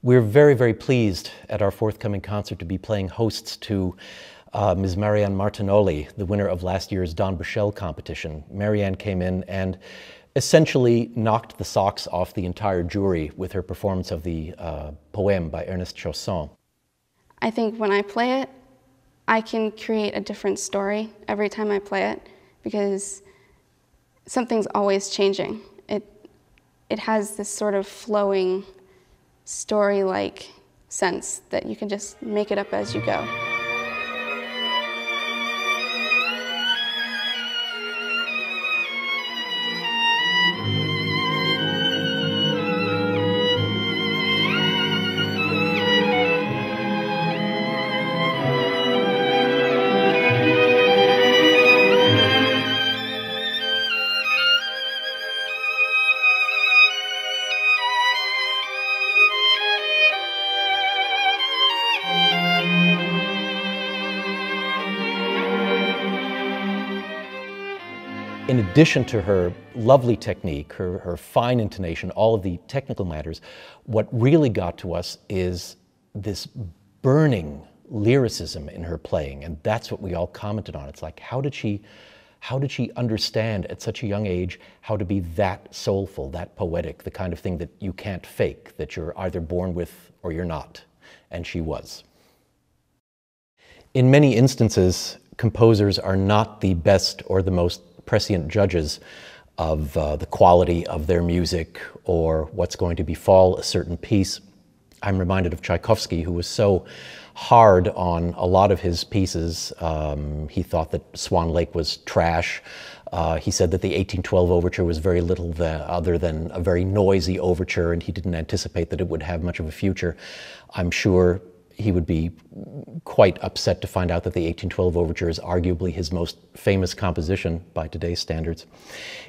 We're very, very pleased at our forthcoming concert to be playing hosts to Ms. Marianne Martinoli, the winner of last year's Don Bushell competition. Marianne came in and essentially knocked the socks off the entire jury with her performance of the poem by Ernest Chausson. I think when I play it, I can create a different story every time I play it because something's always changing. It has this sort of flowing story-like sense that you can just make it up as you go. In addition to her lovely technique, her fine intonation, all of the technical matters, what really got to us is this burning lyricism in her playing, and that's what we all commented on. It's like, how did she understand at such a young age how to be that soulful, that poetic, the kind of thing that you can't fake, that you're either born with or you're not, and she was. In many instances, composers are not the best or the most prescient judges of the quality of their music or what's going to befall a certain piece. I'm reminded of Tchaikovsky, who was so hard on a lot of his pieces. He thought that Swan Lake was trash. He said that the 1812 overture was very little other than a very noisy overture, and he didn't anticipate that it would have much of a future. I'm sure he would be quite upset to find out that the 1812 overture is arguably his most famous composition by today's standards.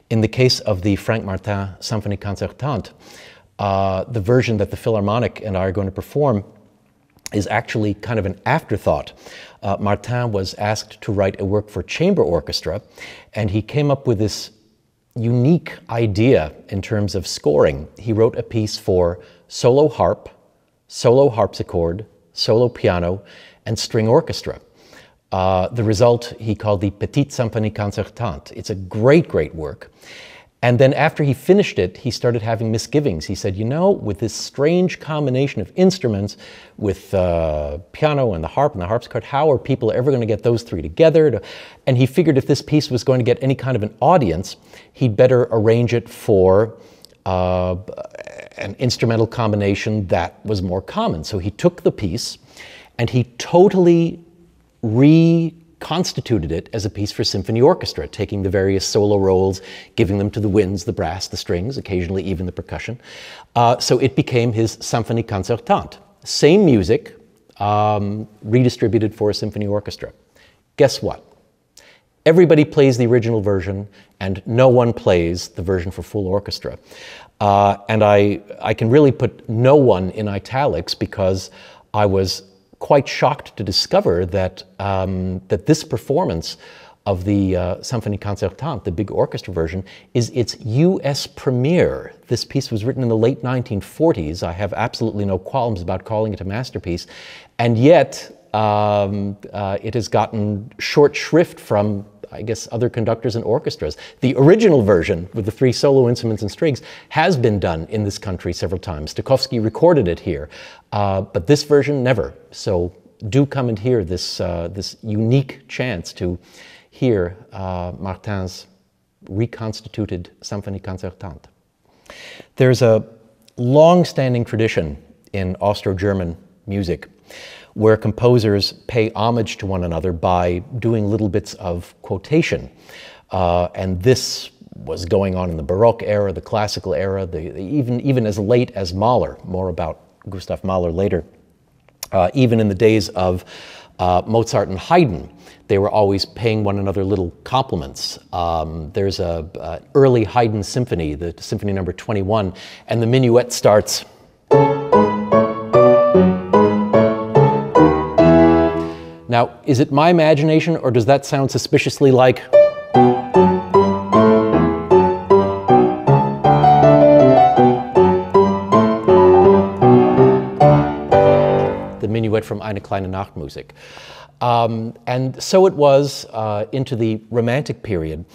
In the case of the Frank Martin Symphony Concertante, the version that the Philharmonic and I are going to perform is actually kind of an afterthought. Martin was asked to write a work for chamber orchestra, and he came up with this unique idea in terms of scoring. He wrote a piece for solo harp, solo harpsichord, solo piano, and string orchestra. The result he called the Petite Symphonie Concertante. It's a great, great work. And then after he finished it, he started having misgivings. He said, you know, with this strange combination of instruments, with piano and the harp and the harpsichord, how are people ever going to get those three together? And he figured if this piece was going to get any kind of an audience, he'd better arrange it for an instrumental combination that was more common. So he took the piece and he totally reconstituted it as a piece for symphony orchestra, taking the various solo roles, giving them to the winds, the brass, the strings, occasionally even the percussion. So it became his Symphonie Concertante. Same music, redistributed for a symphony orchestra. Guess what? Everybody plays the original version, and no one plays the version for full orchestra. And I can really put no one in italics because I was quite shocked to discover that, that this performance of the Symphonie Concertante, the big orchestra version, is its US premiere. This piece was written in the late 1940s. I have absolutely no qualms about calling it a masterpiece. And yet, it has gotten short shrift from, I guess, other conductors and orchestras. The original version with the three solo instruments and strings has been done in this country several times. Tchaikovsky recorded it here, but this version never. So do come and hear this, this unique chance to hear Martin's reconstituted Symphonie Concertante. There's a long-standing tradition in Austro-German music where composers pay homage to one another by doing little bits of quotation. And this was going on in the Baroque era, the classical era, even as late as Mahler, more about Gustav Mahler later. Even in the days of Mozart and Haydn, they were always paying one another little compliments. There's an early Haydn symphony, the Symphony number 21, and the minuet starts. Now, is it my imagination, or does that sound suspiciously like? minuet from Eine kleine Nachtmusik. And so it was into the Romantic period.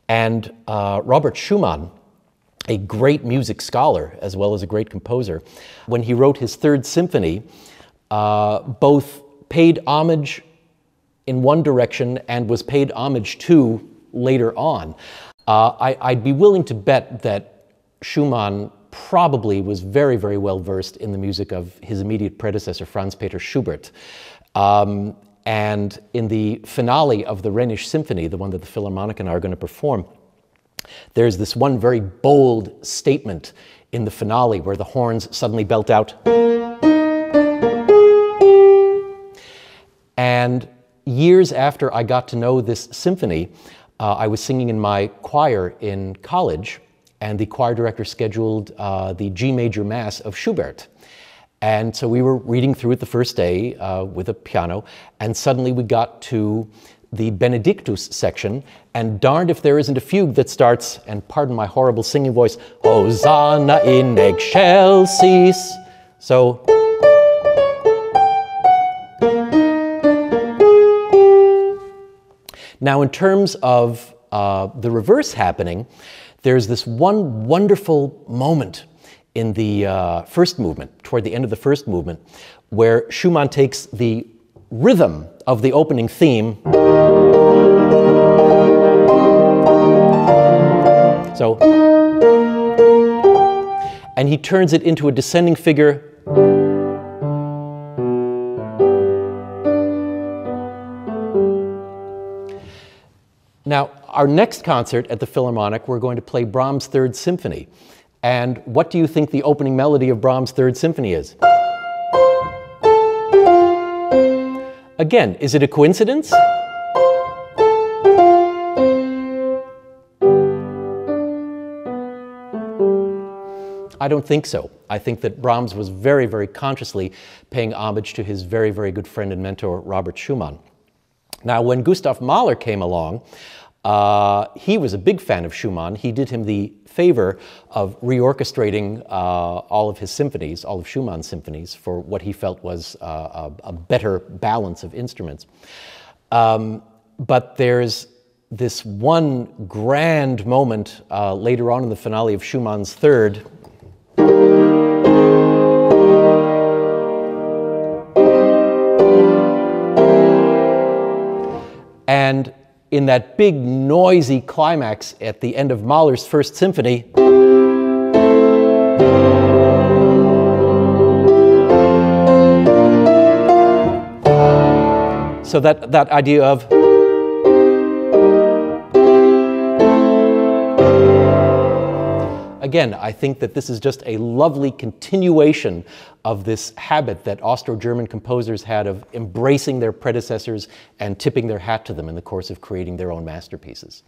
And Robert Schumann, a great music scholar as well as a great composer, when he wrote his Third Symphony, both paid homage in one direction and was paid homage to later on. I'd be willing to bet that Schumann probably was very, very well versed in the music of his immediate predecessor, Franz Peter Schubert. And in the finale of the Rhenish Symphony, the one that the Philharmonic and I are going to perform, there's this one very bold statement in the finale where the horns suddenly belt out. And years after I got to know this symphony, I was singing in my choir in college, and the choir director scheduled the G major Mass of Schubert. And so we were reading through it the first day with a piano, and suddenly we got to the Benedictus section, and darned if there isn't a fugue that starts, and pardon my horrible singing voice, Hosanna in excelsis. So, now in terms of the reverse happening, there's this one wonderful moment in the first movement, toward the end of the first movement, where Schumann takes the rhythm of the opening theme. So, and he turns it into a descending figure. Now, our next concert at the Philharmonic, we're going to play Brahms' Third Symphony. And what do you think the opening melody of Brahms' Third Symphony is? Again, is it a coincidence? I don't think so. I think that Brahms was very, very consciously paying homage to his very, very good friend and mentor, Robert Schumann. Now, when Gustav Mahler came along, he was a big fan of Schumann. He did him the favor of reorchestrating all of his symphonies, all of Schumann's symphonies, for what he felt was a better balance of instruments. But there's this one grand moment later on in the finale of Schumann's Third. And in that big, noisy climax at the end of Mahler's First Symphony, so that idea of again, I think that this is just a lovely continuation of this habit that Austro-German composers had of embracing their predecessors and tipping their hat to them in the course of creating their own masterpieces.